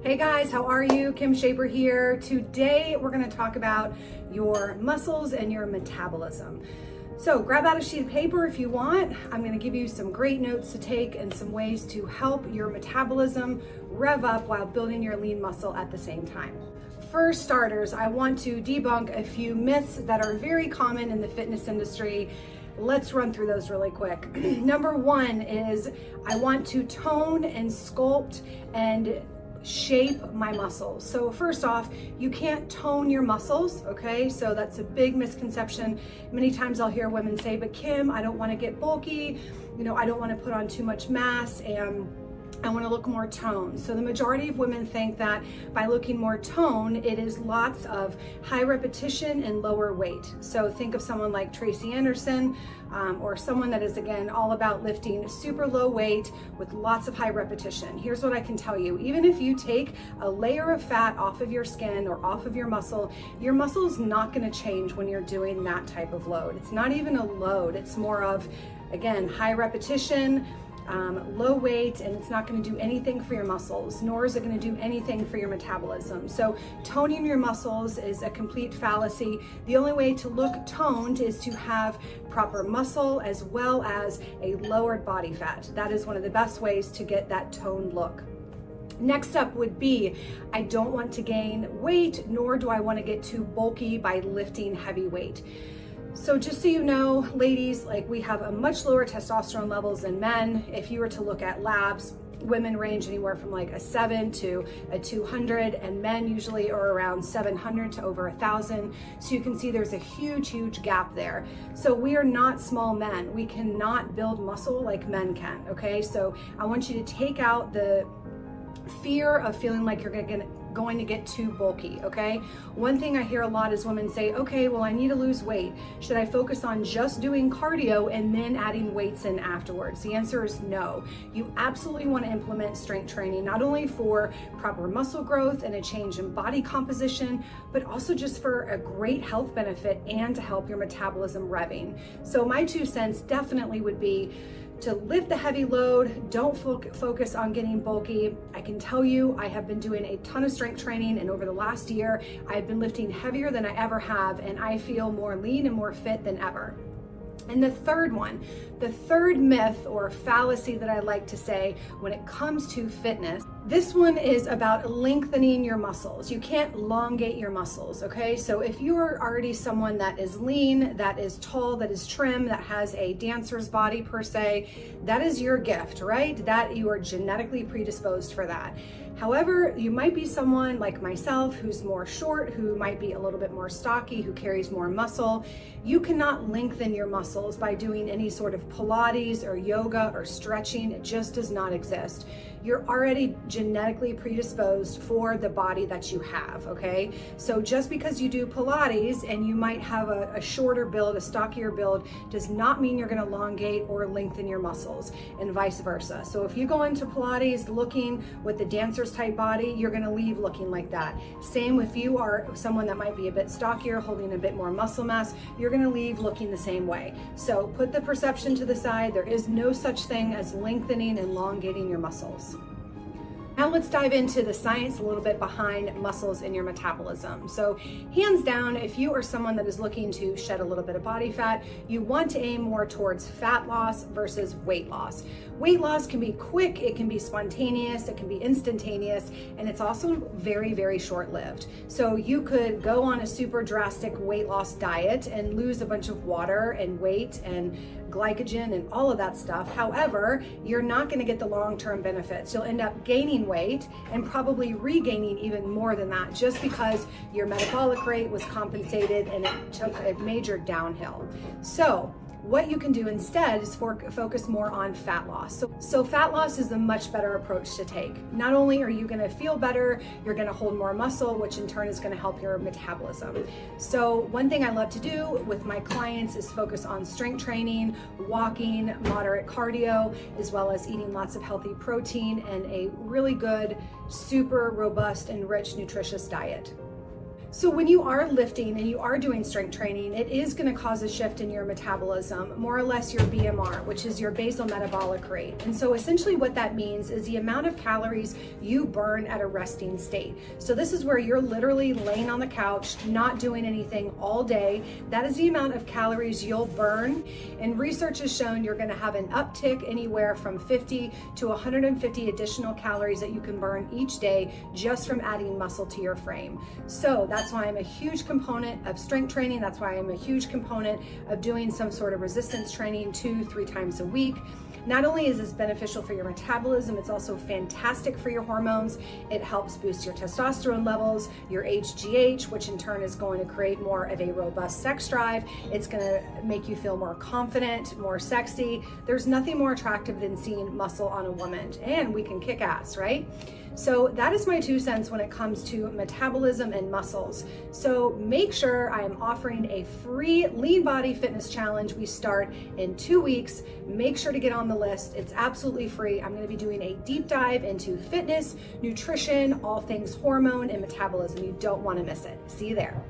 Hey guys, how are you? Kim Schaper here. Today we're going to talk about your muscles and your metabolism. So grab out a sheet of paper if you want. I'm going to give you some great notes to take and some ways to help your metabolism rev up while building your lean muscle at the same time. For starters, I want to debunk a few myths that are very common in the fitness industry. Let's run through those really quick. Number one is I want to tone and sculpt and shape my muscles. So first off, you can't tone your muscles, okay? So that's a big misconception. Many times I'll hear women say, but Kim, I don't want to get bulky, I don't want to put on too much mass, and I want to look more toned. So the majority of women think that by looking more toned, it is lots of high repetition and lower weight. So think of someone like Tracy Anderson, or someone that is, again, all about lifting super low weight with lots of high repetition. Here's what I can tell you. Even if you take a layer of fat off of your skin or off of your muscle is not going to change when you're doing that type of load. It's not even a load. It's more of, again, high repetition, low weight, and it's not going to do anything for your muscles, nor is it going to do anything for your metabolism. So toning your muscles is a complete fallacy. The only way to look toned is to have proper muscle as well as a lowered body fat. That is one of the best ways to get that toned look. Next up would be, I don't want to gain weight, nor do I want to get too bulky by lifting heavy weight. So just so you know, ladies, like, we have a much lower testosterone levels than men. If you were to look at labs, women range anywhere from like a 7 to a 200, and men usually are around 700 to over 1,000. So you can see there's a huge gap there. So we are not small men. We cannot build muscle like men can, okay? So I want you to take out the fear of feeling like you're going to get too bulky, okay? One thing I hear a lot is women say, okay, well, I need to lose weight. Should I focus on just doing cardio and then adding weights in afterwards? The answer is no. You absolutely want to implement strength training, not only for proper muscle growth and a change in body composition, but also just for a great health benefit and to help your metabolism revving. So my 2 cents definitely would be to lift the heavy load. Don't focus on getting bulky. I can tell you, I have been doing a ton of strength training, and over the last year, I've been lifting heavier than I ever have, and I feel more lean and more fit than ever. And the third myth or fallacy that I like to say when it comes to fitness, this one is about lengthening your muscles. You can't elongate your muscles, okay? So if you are already someone that is lean, that is tall, that is trim, that has a dancer's body per se, that is your gift, right? That you are genetically predisposed for that. However, you might be someone like myself who's more short, who might be a little bit more stocky, who carries more muscle. You cannot lengthen your muscles by doing any sort of Pilates or yoga or stretching. It just does not exist. You're already genetically predisposed for the body that you have, okay? So just because you do Pilates and you might have a shorter build, a stockier build, does not mean you're gonna elongate or lengthen your muscles, and vice versa. So if you go into Pilates looking with the dancer's type body, you're gonna leave looking like that. Same if you are someone that might be a bit stockier, holding a bit more muscle mass, you're gonna leave looking the same way. So put the perception to the side. There is no such thing as lengthening and elongating your muscles. Now let's dive into the science a little bit behind muscles in your metabolism. So hands down, if you are someone that is looking to shed a little bit of body fat, you want to aim more towards fat loss versus weight loss. Weight loss can be quick, it can be spontaneous, it can be instantaneous, and it's also very short-lived. So you could go on a super drastic weight loss diet and lose a bunch of water and weight and glycogen and all of that stuff. However, you're not going to get the long-term benefits. You'll end up gaining weight and probably regaining even more than that, just because your metabolic rate was compensated and it took a major downhill. So what you can do instead is focus more on fat loss. So fat loss is a much better approach to take. Not only are you gonna feel better, you're gonna hold more muscle, which in turn is gonna help your metabolism. So one thing I love to do with my clients is focus on strength training, walking, moderate cardio, as well as eating lots of healthy protein and a really good, super robust and rich, nutritious diet. So when you are lifting and you are doing strength training, it is going to cause a shift in your metabolism, more or less your BMR, which is your basal metabolic rate. And so essentially what that means is the amount of calories you burn at a resting state. So this is where you're literally laying on the couch, not doing anything all day. That is the amount of calories you'll burn. And research has shown you're going to have an uptick anywhere from 50 to 150 additional calories that you can burn each day just from adding muscle to your frame. So that's why I'm a huge component of strength training. That's why I'm a huge component of doing some sort of resistance training 2-3 times a week. Not only is this beneficial for your metabolism, it's also fantastic for your hormones. It helps boost your testosterone levels, your HGH, which in turn is going to create more of a robust sex drive. It's going to make you feel more confident, more sexy. There's nothing more attractive than seeing muscle on a woman, and we can kick ass, right? So that is my 2 cents when it comes to metabolism and muscles. So make sure I am offering a free lean body fitness challenge. We start in 2 weeks. Make sure to get on the list. It's absolutely free. I'm going to be doing a deep dive into fitness, nutrition, all things hormone and metabolism. You don't want to miss it. See you there.